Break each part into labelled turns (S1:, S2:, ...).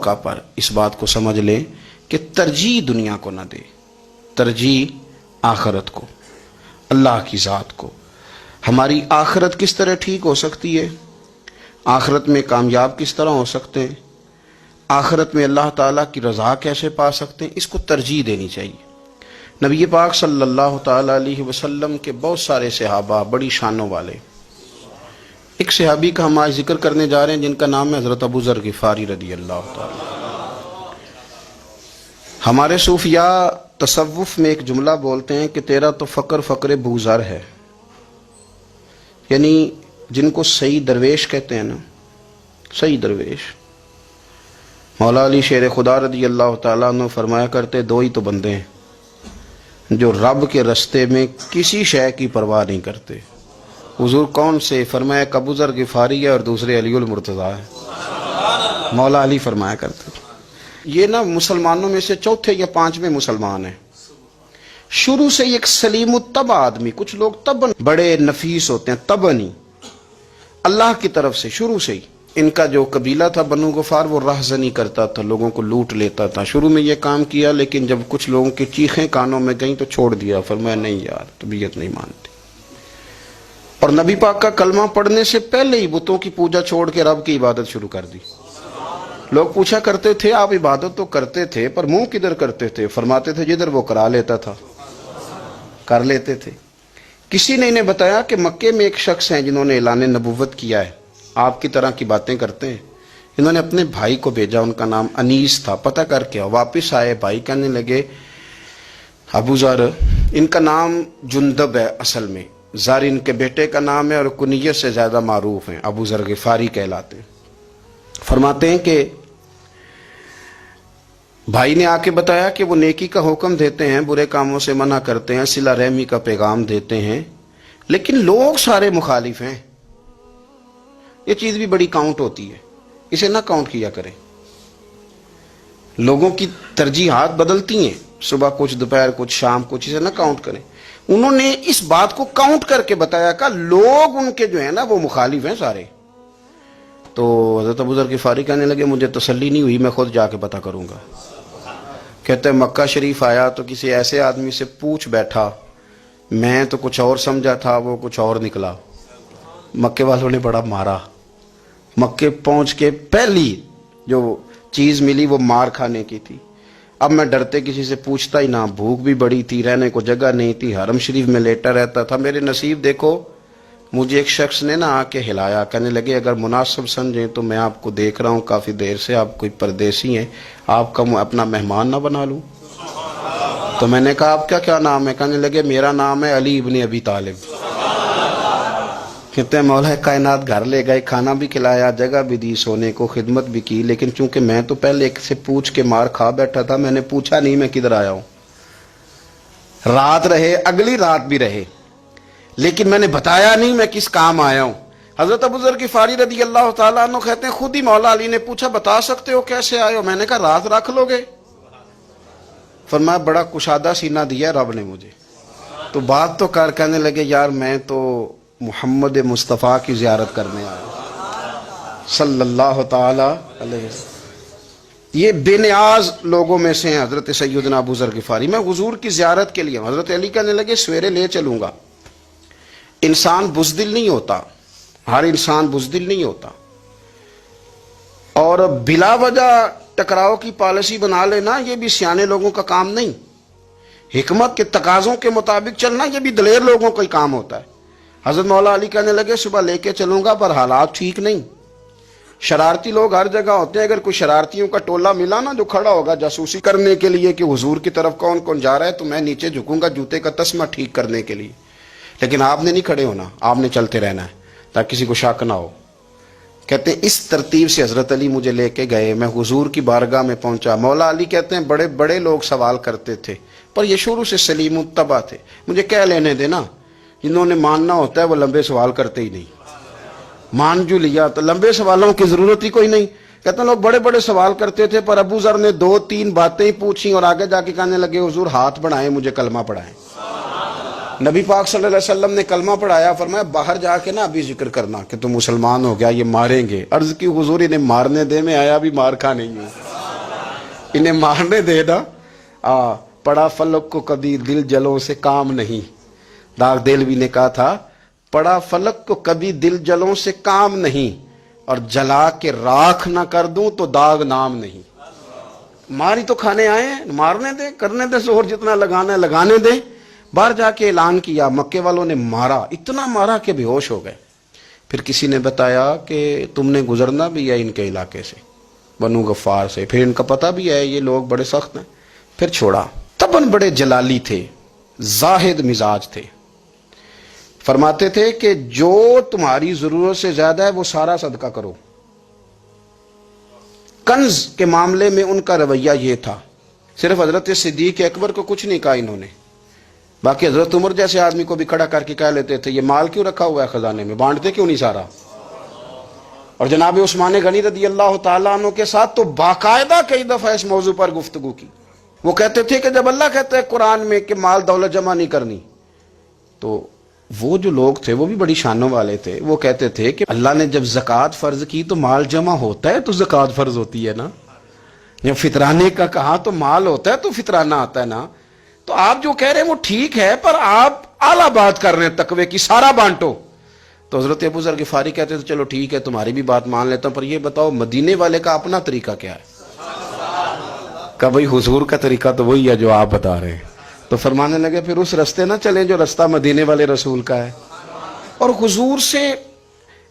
S1: موقع پر اس بات کو سمجھ لیں کہ ترجیح دنیا کو نہ دے، ترجیح آخرت کو، اللہ کی ذات کو۔ ہماری آخرت کس طرح ٹھیک ہو سکتی ہے، آخرت میں کامیاب کس طرح ہو سکتے ہیں، آخرت میں اللہ تعالیٰ کی رضا کیسے پا سکتے ہیں، اس کو ترجیح دینی چاہیے۔ نبی پاک صلی اللہ تعالیٰ علیہ وسلم کے بہت سارے صحابہ بڑی شانوں والے، ایک صحابی کا ہم آج ذکر کرنے جا رہے ہیں جن کا نام ہے حضرت ابو ذر غفاری رضی اللہ تعالیٰ۔ ہمارے صوفیاء تصوف میں ایک جملہ بولتے ہیں کہ تیرا تو فقر فقر بوذر ہے، یعنی جن کو صحیح درویش کہتے ہیں نا، صحیح درویش۔ مولا علی شیر خدا رضی اللہ تعالیٰ عنہ فرمایا کرتے دو ہی تو بندے ہیں جو رب کے رستے میں کسی شے کی پرواہ نہیں کرتے۔ حضور کون سے؟ فرمایا ابو ذر غفاری ہے اور دوسرے علی المرتضیٰ ہے۔ مولا علی فرمایا کرتے یہ نا مسلمانوں میں سے چوتھے یا پانچویں مسلمان ہیں، شروع سے ایک سلیم الطبع آدمی، کچھ لوگ طبعاً بڑے نفیس ہوتے ہیں، طبعاً ہی اللہ کی طرف سے شروع سے ہی۔ ان کا جو قبیلہ تھا بنو غفار وہ راہزنی کرتا تھا، لوگوں کو لوٹ لیتا تھا، شروع میں یہ کام کیا، لیکن جب کچھ لوگوں کی چیخیں کانوں میں گئیں تو چھوڑ دیا، فرمایا نہیں یار طبیعت نہیں مانتی۔ اور نبی پاک کا کلمہ پڑھنے سے پہلے ہی بتوں کی پوجا چھوڑ کے رب کی عبادت شروع کر دی۔ لوگ پوچھا کرتے تھے آپ عبادت تو کرتے تھے پر منہ کدھر کرتے تھے؟ فرماتے تھے جدھر وہ کرا لیتا تھا کر لیتے تھے۔ کسی نے انہیں بتایا کہ مکے میں ایک شخص ہیں جنہوں نے اعلان نبوت کیا ہے، آپ کی طرح کی باتیں کرتے ہیں۔ انہوں نے اپنے بھائی کو بھیجا، ان کا نام انیس تھا، پتہ کر کے واپس آئے، بھائی کہنے لگے ابو ذر، ان کا نام جندب ہے، اصل میں ذر ان کے بیٹے کا نام ہے اور کنیت سے زیادہ معروف ہیں، ابو ذر غفاری کہلاتے ہیں۔ فرماتے ہیں کہ بھائی نے آ کے بتایا کہ وہ نیکی کا حکم دیتے ہیں، برے کاموں سے منع کرتے ہیں، صلہ رحمی کا پیغام دیتے ہیں، لیکن لوگ سارے مخالف ہیں۔ یہ چیز بھی بڑی کاؤنٹ ہوتی ہے، اسے نہ کاؤنٹ کیا کریں۔ لوگوں کی ترجیحات بدلتی ہیں، صبح کچھ، دوپہر کچھ، شام کچھ، اسے نہ کاؤنٹ کریں۔ انہوں نے اس بات کو کاؤنٹ کر کے بتایا کہ لوگ ان کے جو ہیں نا وہ مخالف ہیں سارے۔ تو حضرت ابو ذر غفاری کہنے لگے مجھے تسلی نہیں ہوئی، میں خود جا کے پتہ کروں گا۔ کہتے ہیں مکہ شریف آیا تو کسی ایسے آدمی سے پوچھ بیٹھا، میں تو کچھ اور سمجھا تھا، وہ کچھ اور نکلا۔ مکے والوں نے بڑا مارا، مکے پہنچ کے پہلی جو چیز ملی وہ مار کھانے کی تھی۔ اب میں ڈرتے کسی سے پوچھتا ہی نہ، بھوک بھی بڑی تھی، رہنے کو جگہ نہیں تھی، حرم شریف میں لیٹا رہتا تھا۔ میرے نصیب دیکھو، مجھے ایک شخص نے نہ آ کے ہلایا، کہنے لگے اگر مناسب سمجھیں تو میں آپ کو دیکھ رہا ہوں کافی دیر سے، آپ کوئی پردیسی ہیں، آپ کا اپنا مہمان نہ بنا لوں؟ تو میں نے کہا آپ کا کیا نام ہے؟ کہنے لگے میرا نام ہے علی ابن ابی طالب۔ کہتے ہیں مولا کائنات گھر لے گئے، کھانا بھی کھلایا، جگہ بھی دی، سونے کو خدمت بھی کی، لیکن چونکہ میں تو پہلے ایک سے پوچھ کے مار کھا بیٹھا تھا، میں نے پوچھا نہیں میں کدھر آیا ہوں۔ رات رہے، اگلی رات بھی رہے، لیکن میں نے بتایا نہیں میں کس کام آیا ہوں۔ حضرت ابو ذر غفاری رضی اللہ تعالیٰ عنہ کہتے ہیں خود ہی مولا علی نے پوچھا بتا سکتے ہو کیسے آئے ہو؟ میں نے کہا رات رکھ لو گے؟ فرمایا بڑا کشادہ سینہ دیا رب نے مجھے، تو بات تو کر۔ کہنے لگے یار میں تو محمد مصطفیٰ کی زیارت کرنے آیا صلی اللہ تعالی علیہ وسلم۔ یہ بے نیاز لوگوں میں سے ہیں حضرت سیدنا ابو ذر غفاری، میں حضور کی زیارت کے لیے۔ حضرت علی کہنے لگے سویرے لے چلوں گا۔ انسان بزدل نہیں ہوتا، ہر انسان بزدل نہیں ہوتا، اور بلا وجہ ٹکراؤ کی پالیسی بنا لینا یہ بھی سیانے لوگوں کا کام نہیں۔ حکمت کے تقاضوں کے مطابق چلنا یہ بھی دلیر لوگوں کا ہی کام ہوتا ہے۔ حضرت مولا علی کہنے لگے صبح لے کے چلوں گا پر حالات ٹھیک نہیں، شرارتی لوگ ہر جگہ ہوتے ہیں، اگر کوئی شرارتیوں کا ٹولہ ملا نا جو کھڑا ہوگا جاسوسی کرنے کے لیے کہ حضور کی طرف کون کون جا رہا ہے، تو میں نیچے جھکوں گا جوتے کا تسمہ ٹھیک کرنے کے لیے، لیکن آپ نے نہیں کھڑے ہونا، آپ نے چلتے رہنا ہے تاکہ کسی کو شک نہ ہو۔ کہتے ہیں اس ترتیب سے حضرت علی مجھے لے کے گئے، میں حضور کی بارگاہ میں پہنچا۔ مولا علی کہتے ہیں بڑے بڑے لوگ سوال کرتے تھے پر یہ شروع سے سلیم الطبع تھے، مجھے کہہ لینے دینا، جنہوں نے ماننا ہوتا ہے وہ لمبے سوال کرتے ہی نہیں۔ مان جو لیا تو لمبے سوالوں کی ضرورت ہی کوئی نہیں۔ کہتے ہیں لوگ بڑے بڑے سوال کرتے تھے پر ابو ذر نے 2-3 باتیں پوچھی اور آگے جا کے کہنے لگے حضور ہاتھ بڑھائیں مجھے کلمہ پڑھائیں۔ نبی پاک صلی اللہ علیہ وسلم نے کلمہ پڑھایا، فرمایا باہر جا کے نا ابھی ذکر کرنا کہ تم مسلمان ہو گیا، یہ ماریں گے۔ عرض کی حضور انہیں مارنے دے، میں آیا بھی مار کھا نہیں ہوں۔ انہیں مارنے دے نا. پڑا فلک کو کبھی دل جلوں سے کام نہیں. داغ دہلوی نے کہا تھا پڑا فلک کو کبھی دل جلوں سے کام نہیں, اور جلا کے راکھ نہ کر دوں تو داغ نام نہیں. ماری تو کھانے آئے ہیں, مارنے دے, کرنے دے زور جتنا لگانا ہے لگانے دے. باہر جا کے اعلان کیا, مکے والوں نے مارا, اتنا مارا کہ بے ہوش ہو گئے. پھر کسی نے بتایا کہ تم نے گزرنا بھی ہے ان کے علاقے سے, بنو غفار سے, پھر ان کا پتہ بھی ہے یہ لوگ بڑے سخت ہیں. پھر چھوڑا. تبن بڑے جلالی تھے, زاہد مزاج تھے. فرماتے تھے کہ جو تمہاری ضرورت سے زیادہ ہے وہ سارا صدقہ کرو. کنز کے معاملے میں ان کا رویہ یہ تھا. صرف حضرت صدیق اکبر کو کچھ نہیں کہا انہوں نے, باقی حضرت عمر جیسے آدمی کو بھی کھڑا کر کے کہہ لیتے تھے یہ مال کیوں رکھا ہوا ہے خزانے میں, بانٹتے کیوں نہیں سارا. اور جناب عثمان غنی رضی اللہ تعالیٰ عنہ کے ساتھ تو باقاعدہ کئی دفعہ اس موضوع پر گفتگو کی. وہ کہتے تھے کہ جب اللہ کہتا ہے قرآن میں کہ مال دولت جمع نہیں کرنی, تو وہ جو لوگ تھے وہ بھی بڑی شانوں والے تھے. وہ کہتے تھے کہ اللہ نے جب زکوٰۃ فرض کی تو مال جمع ہوتا ہے تو زکوٰۃ فرض ہوتی ہے نا. جب فطرانے کا کہا تو مال ہوتا ہے تو فطرانہ آتا ہے نا. تو آپ جو کہہ رہے ہیں وہ ٹھیک ہے, پر آپ اعلیٰ بات کر رہے ہیں تقوی کی, سارا بانٹو. تو حضرت ابو ذر غفاری کہتے تھے چلو ٹھیک ہے تمہاری بھی بات مان لیتا ہوں, پر یہ بتاؤ مدینے والے کا اپنا طریقہ کیا ہے. کہ بھائی حضور کا طریقہ تو وہی ہے جو آپ بتا رہے ہیں. تو فرمانے لگے پھر اس رستے نہ چلیں جو رستہ مدینے والے رسول کا ہے. اور حضور سے,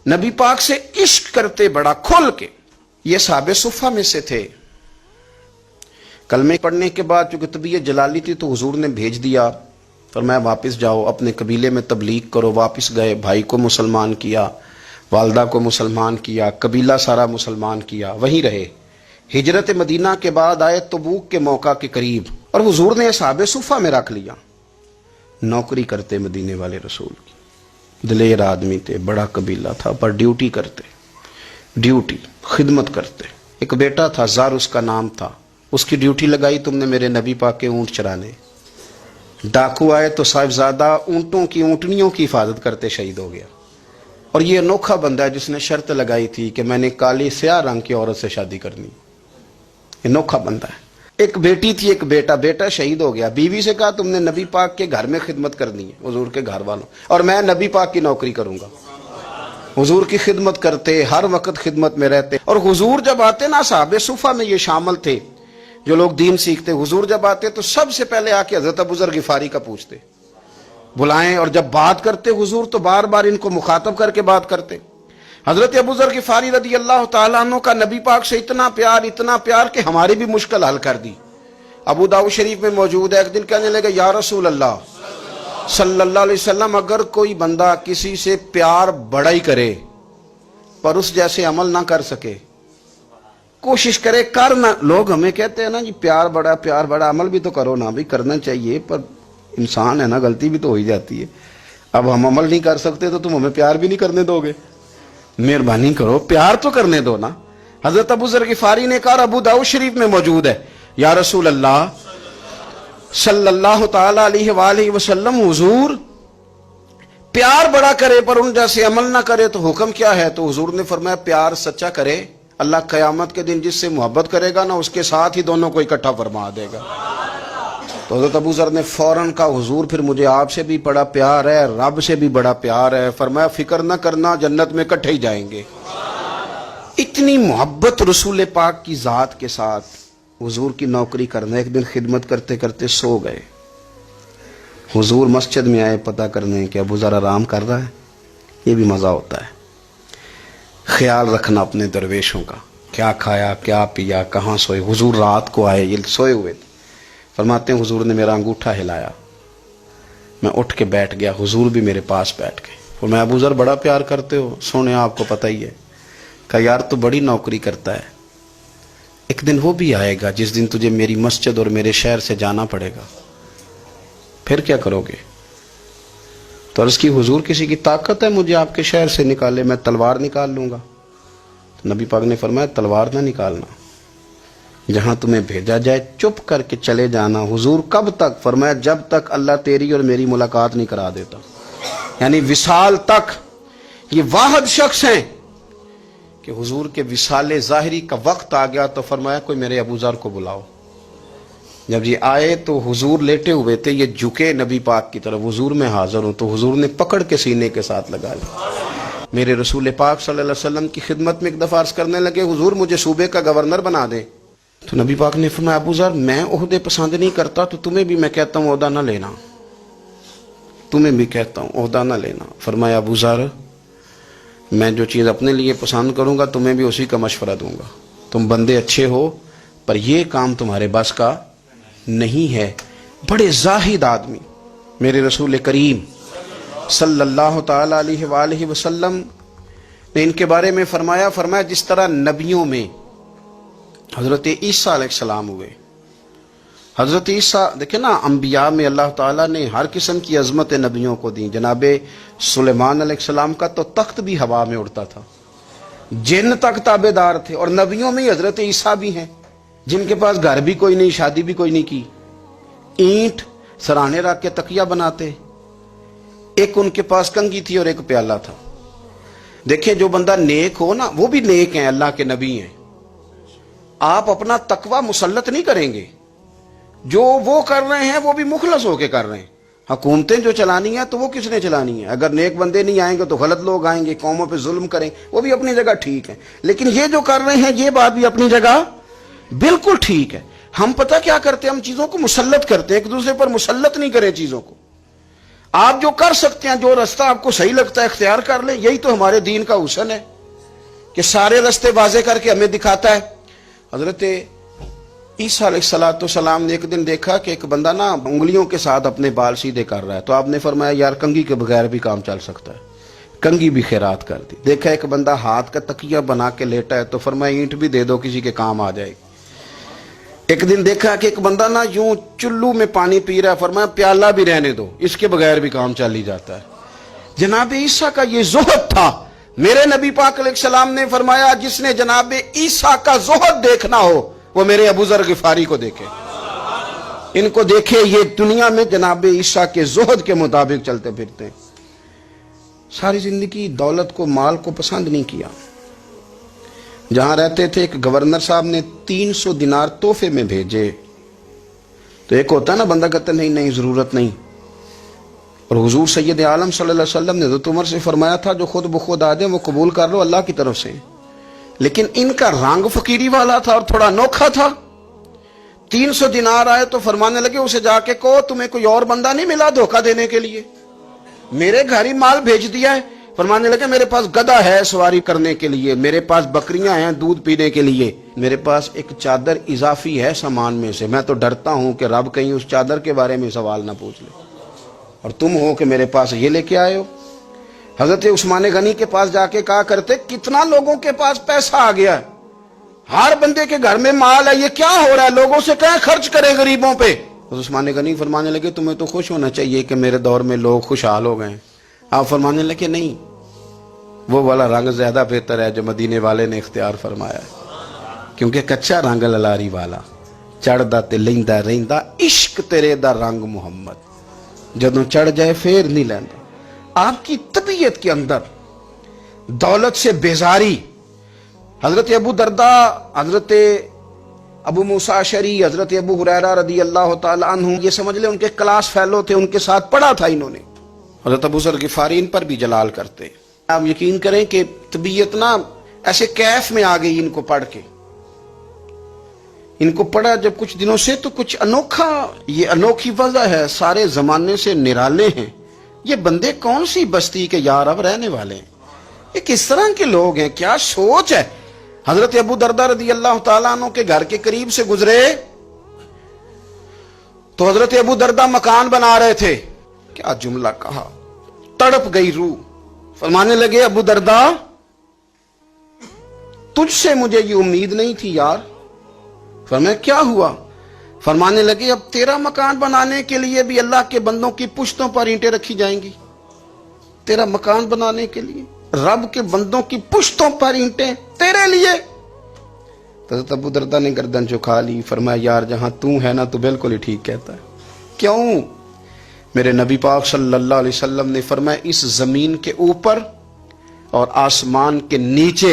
S1: نبی پاک سے عشق کرتے بڑا کھل کے. یہ صحابہ صفہ میں سے تھے. کلمے پڑھنے کے بعد چونکہ طبیعت جلالی تھی تو حضور نے بھیج دیا, فرمایا واپس جاؤ اپنے قبیلے میں تبلیغ کرو. واپس گئے, بھائی کو مسلمان کیا, والدہ کو مسلمان کیا, قبیلہ سارا مسلمان کیا, وہیں رہے. ہجرت مدینہ کے بعد آئے تبوک کے موقع کے قریب, اور حضور نے صحابہ صفہ میں رکھ لیا. نوکری کرتے مدینے والے رسول کی, دلیر آدمی تھے, بڑا قبیلہ تھا, پر ڈیوٹی کرتے, ڈیوٹی خدمت کرتے. ایک بیٹا تھا زار اس کا نام تھا, اس کی ڈیوٹی لگائی تم نے میرے نبی پاک کے اونٹ چرانے. ڈاکو آئے تو صاحبزادہ اونٹوں کی, اونٹنیوں کی حفاظت کرتے شہید ہو گیا. اور یہ انوکھا بندہ ہے جس نے شرط لگائی تھی کہ میں نے کالی سیاہ رنگ کی عورت سے شادی کرنی. انوکھا بندہ ہے. ایک بیٹی تھی ایک بیٹا, بیٹا شہید ہو گیا. بیوی سے کہا تم نے نبی پاک کے گھر میں خدمت کرنی ہے, حضور کے گھر والوں, اور میں نبی پاک کی نوکری کروں گا. حضور کی خدمت کرتے, ہر وقت خدمت میں رہتے. اور حضور جب آتے نا, صحابہ صفہ میں یہ شامل تھے جو لوگ دین سیکھتے, حضور جب آتے تو سب سے پہلے آ کے حضرت ابو ذر غفاری کا پوچھتے, بلائیں. اور جب بات کرتے حضور تو بار بار ان کو مخاطب کر کے بات کرتے. حضرت ابو ذر غفاری رضی اللہ تعالیٰ عنہ کا نبی پاک سے اتنا پیار کہ ہماری بھی مشکل حل کر دی. ابو داؤد شریف میں موجود ہے, ایک دن کہنے لگے یا رسول اللہ صلی اللہ علیہ وسلم, اگر کوئی بندہ کسی سے پیار بڑا ہی کرے پر اس جیسے عمل نہ کر سکے, کوشش کرے کرنا. لوگ ہمیں کہتے ہیں نا جی پیار بڑا, عمل بھی تو کرو نا. بھی کرنا چاہیے, پر انسان ہے نا, غلطی بھی تو ہو ہی جاتی ہے. اب ہم عمل نہیں کر سکتے تو تم ہمیں پیار بھی نہیں کرنے دو گے. مہربانی کرو, پیار تو کرنے دو نا. حضرت ابو ذر غفاری نے کہا, ابو داؤد شریف میں موجود ہے, یا رسول اللہ صلی اللہ تعالی علیہ وآلہ وسلم, حضور پیار بڑا کرے پر ان جیسے عمل نہ کرے تو حکم کیا ہے؟ تو حضور نے فرمایا پیار سچا کرے, اللہ قیامت کے دن جس سے محبت کرے گا نا اس کے ساتھ ہی دونوں کو اکٹھا فرما دے گا. تو حضرت ابو ذر نے فوراً کہا, حضور پھر مجھے آپ سے بھی بڑا پیار ہے, رب سے بھی بڑا پیار ہے. فرمایا فکر نہ کرنا, جنت میں اکٹھے ہی جائیں گے. اتنی محبت رسول پاک کی ذات کے ساتھ. حضور کی نوکری کرنا, ایک دن خدمت کرتے کرتے سو گئے. حضور مسجد میں آئے پتہ کرنے کہ ابو ذر آرام کر رہا ہے. یہ بھی مزہ ہوتا ہے, خیال رکھنا اپنے درویشوں کا, کیا کھایا کیا پیا, کہاں سوئے. حضور رات کو آئے, یہ سوئے ہوئے تھے. فرماتے ہیں حضور نے میرا انگوٹھا ہلایا, میں اٹھ کے بیٹھ گیا, حضور بھی میرے پاس بیٹھ گئے. اور میں ابو ذر بڑا پیار کرتے ہو, سونے آپ کو پتہ ہی ہے. کہا یار تو بڑی نوکری کرتا ہے, ایک دن وہ بھی آئے گا جس دن تجھے میری مسجد اور میرے شہر سے جانا پڑے گا, پھر کیا کرو گے؟ تو عرض کی حضور کسی کی طاقت ہے مجھے آپ کے شہر سے نکالے, میں تلوار نکال لوں گا. تو نبی پاک نے فرمایا تلوار نہ نکالنا, جہاں تمہیں بھیجا جائے چپ کر کے چلے جانا. حضور کب تک؟ فرمایا جب تک اللہ تیری اور میری ملاقات نہیں کرا دیتا, یعنی وصال تک. یہ واحد شخص ہیں کہ حضور کے وصال ظاہری کا وقت آ گیا تو فرمایا کوئی میرے ابو ذر کو بلاؤ. جب یہ آئے تو حضور لیٹے ہوئے تھے, یہ جھکے نبی پاک کی طرف, حضور میں حاضر ہوں, تو حضور نے پکڑ کے سینے کے ساتھ لگا لیا. میرے رسول پاک صلی اللہ علیہ وسلم کی خدمت میں ایک دفعہ عرض کرنے لگے حضور مجھے صوبے کا گورنر بنا دیں. تو نبی پاک نے فرمایا ابو ذر میں عہدے پسند نہیں کرتا, تو تمہیں بھی میں کہتا ہوں عہدہ نہ لینا, تمہیں بھی کہتا ہوں عہدہ نہ لینا. فرمایا ابو ذر میں جو چیز اپنے لیے پسند کروں گا تمہیں بھی اسی کا مشورہ دوں گا. تم بندے اچھے ہو پر یہ کام تمہارے بس کا نہیں ہے. بڑے زاہد آدمی میرے رسول کریم صلی اللہ تعالی علیہ وآلہ وسلم نے ان کے بارے میں فرمایا جس طرح نبیوں میں حضرت عیسیٰ علیہ السلام ہوئے. حضرت عیسیٰ دیکھیں نا, انبیاء میں اللہ تعالیٰ نے ہر قسم کی عظمت نبیوں کو دی. جناب سلیمان علیہ السلام کا تو تخت بھی ہوا میں اڑتا تھا, جن تک تابع دار تھے. اور نبیوں میں حضرت عیسیٰ بھی ہیں جن کے پاس گھر بھی کوئی نہیں, شادی بھی کوئی نہیں کی, اینٹ سرانے رکھ کے تکیہ بناتے. ایک ان کے پاس کنگھی تھی اور ایک پیالہ تھا. دیکھیں جو بندہ نیک ہو نا وہ بھی نیک ہیں, اللہ کے نبی ہیں. آپ اپنا تقوی مسلط نہیں کریں گے, جو وہ کر رہے ہیں وہ بھی مخلص ہو کے کر رہے ہیں. حکومتیں جو چلانی ہیں تو وہ کس نے چلانی ہے؟ اگر نیک بندے نہیں آئیں گے تو غلط لوگ آئیں گے, قوموں پہ ظلم کریں, وہ بھی اپنی جگہ ٹھیک ہے. لیکن یہ جو کر رہے ہیں یہ بات بھی اپنی جگہ بالکل ٹھیک ہے. ہم پتہ کیا کرتے ہیں, ہم چیزوں کو مسلط کرتے ہیں, ایک دوسرے پر مسلط نہیں کریں چیزوں کو. آپ جو کر سکتے ہیں, جو رستہ آپ کو صحیح لگتا ہے اختیار کر لیں. یہی تو ہمارے دین کا حسن ہے کہ سارے رستے واضح کر کے ہمیں دکھاتا ہے. حضرت عیسیٰ علیہ السلام نے ایک دن دیکھا کہ ایک بندہ نا انگلیوں کے ساتھ اپنے بال سیدھے کر رہا ہے, تو آپ نے فرمایا یار کنگھی کے بغیر بھی کام چل سکتا ہے. کنگھی بھی خیرات کر دی. دیکھا ایک بندہ ہاتھ کا تکیہ بنا کے لیٹا ہے, تو فرمایا اینٹ بھی دے دو کسی کے کام آ جائے گی. ایک دن دیکھا کہ ایک بندہ نا یوں چلو میں پانی پی رہا ہے, فرمایا پیالہ بھی رہنے دو, اس کے بغیر بھی کام چل ہی جاتا ہے. جناب عیسیٰ کا یہ زہد تھا. میرے نبی پاک علیہ السلام نے فرمایا جس نے جناب عیسیٰ کا زہد دیکھنا ہو وہ میرے ابو ذر غفاری کو دیکھے, ان کو دیکھے. یہ دنیا میں جناب عیسیٰ کے زہد کے مطابق چلتے پھرتے ہیں. ساری زندگی دولت کو, مال کو پسند نہیں کیا. جہاں رہتے تھے ایک گورنر صاحب نے 300 دینار تحفے میں بھیجے. تو ایک ہوتا ہے نا بندہ کہتا نہیں نہیں ضرورت نہیں. اور حضور سید عالم صلی اللہ علیہ وسلم نے حضرت عمر سے فرمایا تھا جو خود بخود آ جائیں وہ قبول کر لو اللہ کی طرف سے. لیکن ان کا رنگ فقیری والا تھا اور تھوڑا انوکھا تھا. 300 دینار آئے تو فرمانے لگے اسے جا کے کہو تمہیں کوئی اور بندہ نہیں ملا دھوکہ دینے کے لیے, میرے گھر ہی مال بھیج دیا ہے. فرمانے لگے میرے پاس گدھا ہے سواری کرنے کے لیے, میرے پاس بکریاں ہیں دودھ پینے کے لیے, میرے پاس ایک چادر اضافی ہے سامان میں سے, میں تو ڈرتا ہوں کہ رب کہیں اس چادر کے بارے میں سوال نہ پوچھ لے, اور تم ہو کہ میرے پاس یہ لے کے آئے ہو. حضرت عثمان غنی کے پاس جا کے کہا کرتے کتنا لوگوں کے پاس پیسہ آ گیا ہے, ہر بندے کے گھر میں مال ہے, یہ کیا ہو رہا ہے, لوگوں سے کہیں خرچ کریں غریبوں پہ. عثمان غنی فرمانے لگے تمہیں تو خوش ہونا چاہیے کہ میرے دور میں لوگ خوشحال ہو گئے. آپ فرمانے لگے نہیں, وہ والا رنگ زیادہ بہتر ہے جو مدینے والے نے اختیار فرمایا ہے, کیونکہ کچا رنگ للاری والا چڑھدا تے لیندا رہندا عشق تیرے دا رنگ محمد, جدوں چڑھ جائے پھر نہیں لیندا. آپ کی طبیعت کے اندر دولت سے بیزاری. حضرت ابو درداء, حضرت ابو موسیٰ اشعری, حضرت ابو ہریرہ رضی اللہ تعالی عنہ, یہ سمجھ لیں ان کے کلاس فیلو تھے, ان کے ساتھ پڑھا تھا انہوں نے. حضرت ابو ذر غفاری ان پر بھی جلال کرتے. آپ یقین کریں کہ طبیعت نا ایسے کیف میں آ گئی ان کو پڑھ کے. ان کو پڑھا جب کچھ دنوں سے تو کچھ انوکھا, یہ انوکھی وجہ ہے, سارے زمانے سے نرالے ہیں. یہ بندے کون سی بستی کے یار اب رہنے والے ہیں, یہ کس طرح کے لوگ ہیں, کیا سوچ ہے. حضرت ابو درداء رضی اللہ تعالیٰ عنہ کے گھر کے قریب سے گزرے تو حضرت ابو درداء مکان بنا رہے تھے. کیا جملہ کہا, تڑپ گئی روح. فرمانے لگے ابو درداء تجھ سے مجھے یہ امید نہیں تھی یار. فرمایا کیا ہوا؟ فرمانے لگے اب تیرا مکان بنانے کے لیے بھی اللہ کے بندوں کی پشتوں پر اینٹیں رکھی جائیں گی. تیرا مکان بنانے کے لیے رب کے بندوں کی پشتوں پر اینٹیں تیرے لیے. حضرت ابو درداء نے گردن جھکا لی. فرمایا یار جہاں تو ہے نا تو بالکل ہی ٹھیک کہتا ہے. کیوں؟ میرے نبی پاک صلی اللہ علیہ وسلم نے فرمایا اس زمین کے اوپر اور آسمان کے نیچے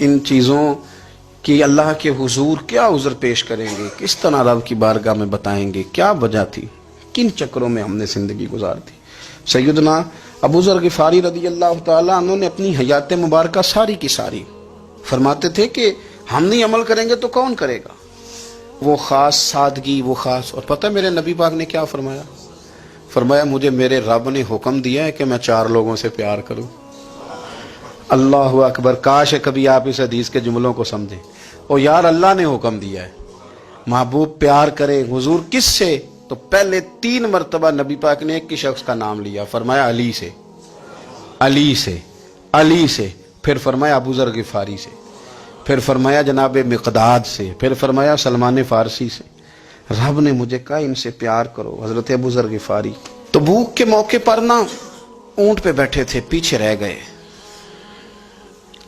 S1: ان چیزوں کی اللہ کے حضور کیا عذر پیش کریں گے، کس طرح رب کی بارگاہ میں بتائیں گے کیا وجہ تھی، کن چکروں میں ہم نے زندگی گزار دی۔ سیدنا ابو ذر غفاری رضی اللہ تعالیٰ عنہ نے اپنی حیات مبارکہ ساری کی ساری فرماتے تھے کہ ہم نہیں عمل کریں گے تو کون کرے گا۔ وہ خاص سادگی، وہ خاص، اور پتہ میرے نبی پاک نے کیا فرمایا؟ فرمایا مجھے میرے رب نے حکم دیا ہے کہ میں 4 لوگوں سے پیار کروں۔ اللہ اکبر، کاش کبھی آپ اس حدیث کے جملوں کو سمجھیں۔ اور یار اللہ نے حکم دیا ہے محبوب پیار کرے، حضور کس سے؟ تو پہلے 3 مرتبہ نبی پاک نے ایک ہی شخص کا نام لیا، فرمایا علی سے، علی سے، علی سے، پھر فرمایا ابو ذر غفاری سے، پھر فرمایا جناب مقداد سے، پھر فرمایا سلمان فارسی سے۔ رب نے مجھے کہا ان سے پیار کرو۔ حضرت ابو ذر غفاری تبوک کے موقع پر نا اونٹ پہ بیٹھے تھے، پیچھے رہ گئے،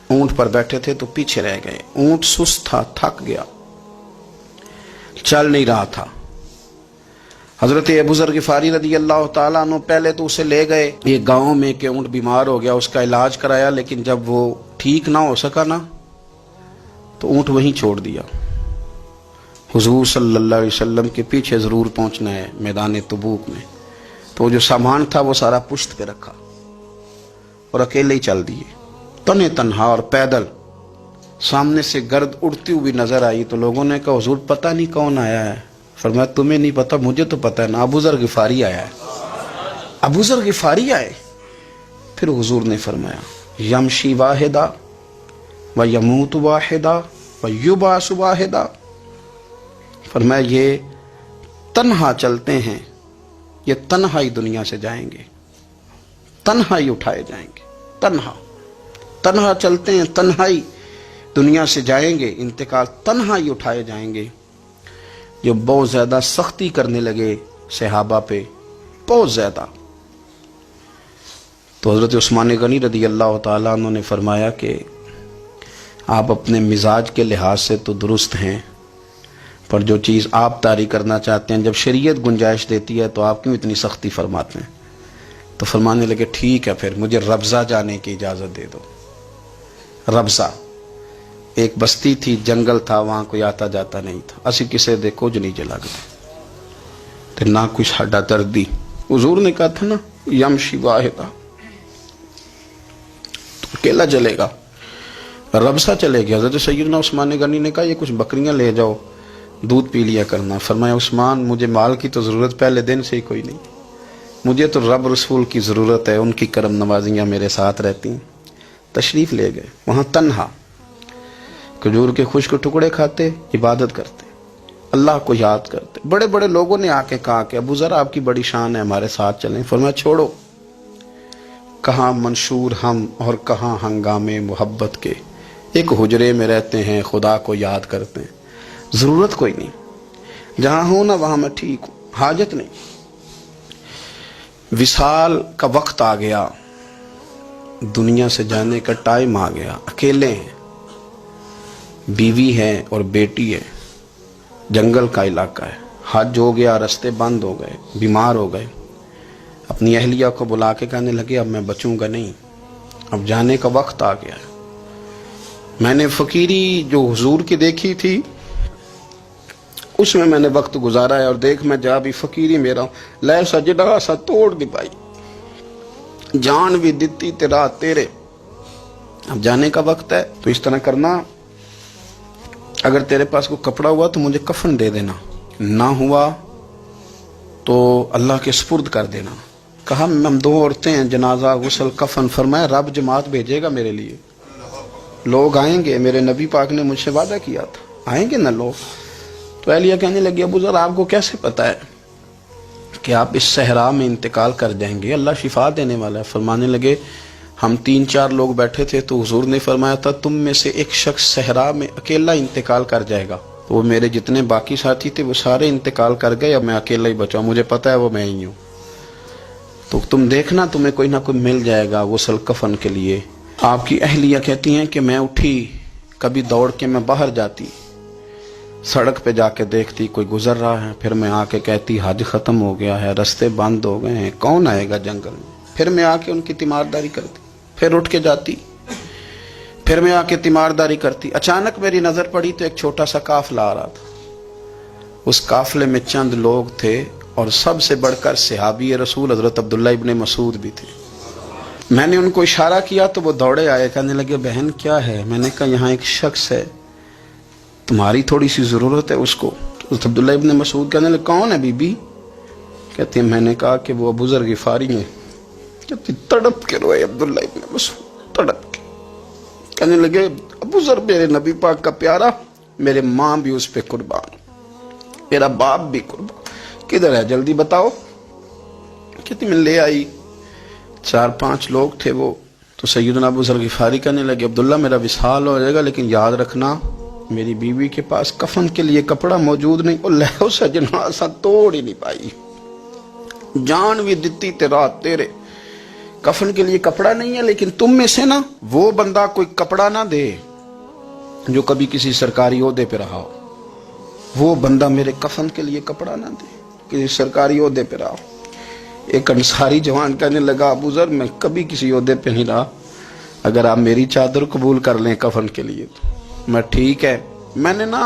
S1: اونٹ پر بیٹھے تھے تو پیچھے رہ گئے، اونٹ سست تھا، تھک گیا، چل نہیں رہا تھا۔ حضرت ابو ذر غفاری رضی اللہ تعالیٰ عنہ پہلے تو اسے لے گئے ایک گاؤں میں کہ اونٹ بیمار ہو گیا، اس کا علاج کرایا، لیکن جب وہ ٹھیک نہ ہو سکا نا تو اونٹ وہیں چھوڑ دیا۔ حضور صلی اللہ علیہ وسلم کے پیچھے ضرور پہنچنا ہے میدان تبوک میں، تو جو سامان تھا وہ سارا پشت پہ رکھا اور اکیلے ہی چل دیے، تنے تنہا اور پیدل۔ سامنے سے گرد اڑتی ہوئی نظر آئی تو لوگوں نے کہا حضور پتہ نہیں کون آیا ہے۔ فرمایا تمہیں نہیں پتا، مجھے تو پتا ہے نا، ابو ذر غفاری آیا ہے، ابو ذر غفاری آئے۔ پھر حضور نے فرمایا یمشی واحدہ و یموت واحدہ و یبعث واحدہ، فرمایا یہ تنہا چلتے ہیں، یہ تنہا ہی دنیا سے جائیں گے، تنہا ہی اٹھائے جائیں گے، تنہا تنہا چلتے ہیں، تنہا ہی دنیا سے جائیں گے، انتقال تنہا ہی اٹھائے جائیں گے۔ جو بہت زیادہ سختی کرنے لگے صحابہ پہ، بہت زیادہ، تو حضرت عثمان غنی رضی اللہ تعالیٰ عنہ نے فرمایا کہ آپ اپنے مزاج کے لحاظ سے تو درست ہیں، پر جو چیز آپ طاری کرنا چاہتے ہیں جب شریعت گنجائش دیتی ہے تو آپ کیوں اتنی سختی فرماتے ہیں؟ تو فرمانے لگے ٹھیک ہے پھر مجھے ربضہ جانے کی اجازت دے دو۔ ربضہ ایک بستی تھی، جنگل تھا، وہاں کوئی آتا جاتا نہیں تھا، اسی کسے دے کچھ نہیں جلا گئے تو نہ کچھ ہڈا دردی۔ حضور نے کہا تھا نا یمشی واحدہ، تو اکیلا چلے گا، ربضہ چلے گیا۔ حضرت سیدنا عثمان غنی نے کہا یہ کچھ بکریاں لے جاؤ، دودھ پی لیا کرنا۔ فرمایا عثمان مجھے مال کی تو ضرورت پہلے دن سے ہی کوئی نہیں، مجھے تو رب رسول کی ضرورت ہے، ان کی کرم نوازیاں میرے ساتھ رہتی ہیں۔ تشریف لے گئے، وہاں تنہا کھجور کے خشک ٹکڑے کھاتے، عبادت کرتے، اللہ کو یاد کرتے۔ بڑے بڑے لوگوں نے آ کے کہا کہ ابو ذر آپ کی بڑی شان ہے، ہمارے ساتھ چلیں۔ فرمایا چھوڑو، کہاں منشور ہم اور کہاں ہنگامے محبت کے، ایک حجرے میں رہتے ہیں، خدا کو یاد کرتے ہیں، ضرورت کوئی نہیں، جہاں ہوں نا وہاں میں ٹھیک ہوں، حاجت نہیں۔ وصال کا وقت آ گیا، دنیا سے جانے کا ٹائم آ گیا، اکیلے ہیں، بیوی ہے اور بیٹی ہے، جنگل کا علاقہ ہے، حج ہو گیا، رستے بند ہو گئے، بیمار ہو گئے۔ اپنی اہلیہ کو بلا کے کہنے لگے اب میں بچوں گا نہیں، اب جانے کا وقت آ گیا ہے۔ میں نے فقیری جو حضور کی دیکھی تھی اس میں نے وقت گزارا ہے، اور دیکھ میں جا بھی فقیری میرا ہوں، لے سجدہ سا توڑ دی پائی، جان بھی دیتی تیرا تیرے، اب جانے کا وقت ہے۔ تو اس طرح کرنا، اگر تیرے پاس کوئی کپڑا ہوا تو مجھے کفن دے دینا، نہ ہوا تو اللہ کے سپرد کر دینا۔ کہا ہم 2 عورتیں ہیں، جنازہ، غسل، کفن۔ فرمایا رب جماعت بھیجے گا میرے لیے، لوگ آئیں گے، میرے نبی پاک نے مجھ سے وعدہ کیا تھا، آئیں گے نا لوگ۔ تو اہلیہ کہنے لگی ابو ذر آپ کو کیسے پتا ہے کہ آپ اس صحرا میں انتقال کر جائیں گے، اللہ شفا دینے والا ہے۔ فرمانے لگے ہم 3-4 لوگ بیٹھے تھے تو حضور نے فرمایا تھا تم میں سے ایک شخص صحرا میں اکیلا انتقال کر جائے گا، تو وہ میرے جتنے باقی ساتھی تھے وہ سارے انتقال کر گئے، اب میں اکیلا ہی بچا، مجھے پتا ہے وہ میں ہی ہوں، تو تم دیکھنا تمہیں کوئی نہ کوئی مل جائے گا غسل کفن کے لیے۔ آپ کی اہلیہ کہتی ہیں کہ میں اٹھی، کبھی دوڑ کے میں باہر جاتی، سڑک پہ جا کے دیکھتی کوئی گزر رہا ہے، پھر میں آ کے کہتی حج ختم ہو گیا ہے، رستے بند ہو گئے ہیں، کون آئے گا جنگل میں، پھر میں آ کے ان کی تیمارداری کرتی، پھر اٹھ کے جاتی، پھر میں آ کے تیمارداری کرتی. اچانک میری نظر پڑی تو ایک چھوٹا سا قافلہ آ رہا تھا. اس قافلے میں چند لوگ تھے اور سب سے بڑھ کر صحابی رسول حضرت عبداللہ ابن مسعود بھی تھے. میں نے ان کو اشارہ کیا تو وہ دوڑے آئے, کہنے لگے بہن کیا ہے؟ میں نے کہا یہاں ایک شخص ہے, تمہاری تھوڑی سی ضرورت ہے اس کو. تو عبداللہ ابن مسعود کہنے لگے کون ہے بی بی؟ کہتے ہیں میں نے کہا کہ وہ ابو ذر غفاری ہیں. کہتے تڑپ کے روئے عبداللہ ابن مسعود, تڑپ کے. کہنے لگے ابو ذر میرے نبی پاک کا پیارا, میرے ماں بھی اس پہ قربان, میرا باپ بھی قربان, کدھر ہے جلدی بتاؤ. کہتی میں لے آئی. 4-5 لوگ تھے وہ. تو سیدنا ابو ذر غفاری کہنے لگے عبداللہ میرا وصال ہو جائے گا لیکن یاد رکھنا میری بیوی کے پاس کفن کے لیے کپڑا موجود نہیں. وہ لہو سجنا سا توڑ ہی نہیں پائی, جان بھی دیتی تیرے کفن کے لیے کپڑا نہیں ہے, لیکن تم میں سے نا وہ بندہ کوئی کپڑا نہ دے جو کبھی کسی سرکاری عہدے پہ رہا ہو. وہ بندہ میرے کفن کے لیے کپڑا نہ دے کسی سرکاری عہدے پہ رہا ہو. ایک انصاری جوان کہنے لگا ابو ذر میں کبھی کسی عہدے پہ نہیں رہا, اگر آپ میری چادر قبول کر لیں کفن کے لیے تو میں ٹھیک ہے. میں نے نا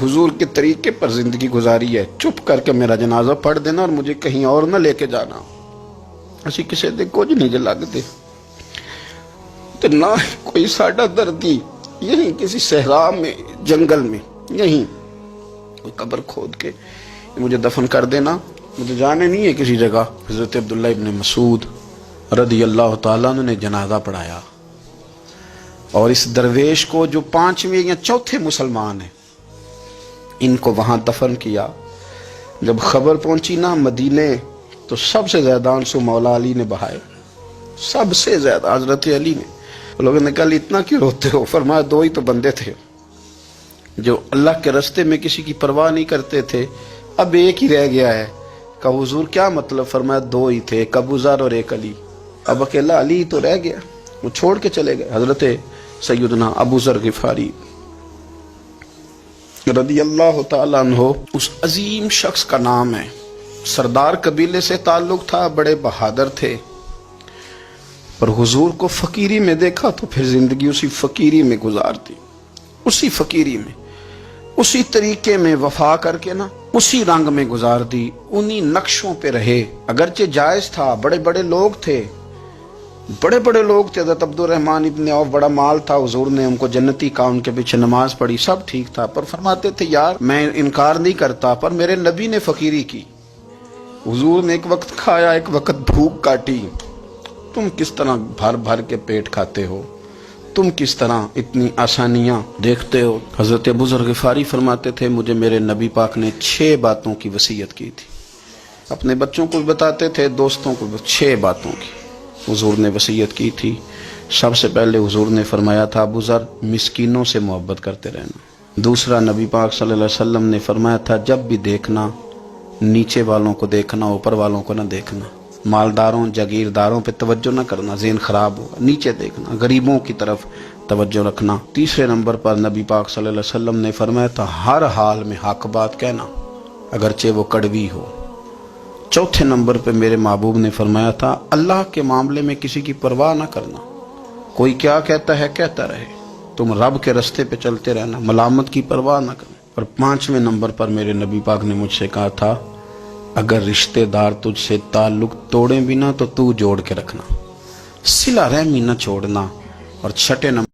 S1: حضور کے طریقے پر زندگی گزاری ہے, چپ کر کے میرا جنازہ پڑھ دینا اور مجھے کہیں اور نہ لے کے جانا. اسی کسی دے کچھ نہیں لگتے تو نہ کوئی ساڈا دردی یہیں کسی صحرا میں جنگل میں یہیں کوئی قبر کھود کے مجھے دفن کر دینا, مجھے جانے نہیں ہے کسی جگہ. حضرت عبداللہ ابن مسعود رضی اللہ تعالیٰ عنہ نے جنازہ پڑھایا اور اس درویش کو جو 5ویں یا 4تھے مسلمان ہیں ان کو وہاں دفن کیا. جب خبر پہنچی نا مدینے تو سب سے زیادہ آنسو مولا علی نے بہائے, سب سے زیادہ حضرت علی نے. لوگوں نے کہا اتنا کیوں روتے ہو؟ فرمایا 2 ہی تو بندے تھے جو اللہ کے راستے میں کسی کی پرواہ نہیں کرتے تھے, اب ایک ہی رہ گیا ہے. کہا حضور کیا مطلب؟ فرمایا 2 ہی تھے, ایک ابو ذر اور ایک علی, اب اکیلا علی تو رہ گیا, وہ چھوڑ کے چلے گئے. حضرت سیدنا ابو ذر غفاری رضی اللہ تعالیٰ عنہ اس عظیم شخص کا نام ہے. سردار قبیلے سے تعلق تھا, بڑے بہادر تھے, اور حضور کو فقیری میں دیکھا تو پھر زندگی اسی فقیری میں گزارتی, اسی فقیری میں اسی طریقے میں وفا کر کے نا اسی رنگ میں گزار دی, انہی نقشوں پہ رہے. اگرچہ جائز تھا, بڑے بڑے لوگ تھے, حضرت عبد الرحمن ابن عوف بڑا مال تھا, حضور نے ان کو جنتی کہا, ان کے پیچھے نماز پڑھی, سب ٹھیک تھا, پر فرماتے تھے یار میں انکار نہیں کرتا پر میرے نبی نے فقیری کی, حضور نے ایک وقت کھایا ایک وقت بھوک کاٹی, تم کس طرح بھر بھر کے پیٹ کھاتے ہو, تم کس طرح اتنی آسانیاں دیکھتے ہو. حضرت ابو ذر غفاری فرماتے تھے مجھے میرے نبی پاک نے 6 باتوں کی وصیت کی تھی, اپنے بچوں کو بتاتے تھے, دوستوں کو 6 باتوں کی حضور نے وصیت کی تھی. سب سے پہلے حضور نے فرمایا تھا ابو ذر مسکینوں سے محبت کرتے رہنا. دوسرا نبی پاک صلی اللہ علیہ وسلم نے فرمایا تھا جب بھی دیکھنا نیچے والوں کو دیکھنا, اوپر والوں کو نہ دیکھنا, مالداروں جاگیرداروں پہ توجہ نہ کرنا, ذہن خراب ہوگا, نیچے دیکھنا, غریبوں کی طرف توجہ رکھنا. تیسرے نمبر پر نبی پاک صلی اللہ علیہ وسلم نے فرمایا تھا ہر حال میں حق بات کہنا اگرچہ وہ کڑوی ہو. چوتھے نمبر پہ میرے محبوب نے فرمایا تھا اللہ کے معاملے میں کسی کی پرواہ نہ کرنا, کوئی کیا کہتا ہے کہتا رہے, تم رب کے رستے پہ چلتے رہنا, ملامت کی پرواہ نہ کرنا. اور 5ویں نمبر پر میرے نبی پاک نے مجھ سے کہا تھا اگر رشتہ دار تجھ سے تعلق توڑیں بھی نہ تو جوڑ کے رکھنا, صلہ رحمی نہ چھوڑنا. اور 6 نمبر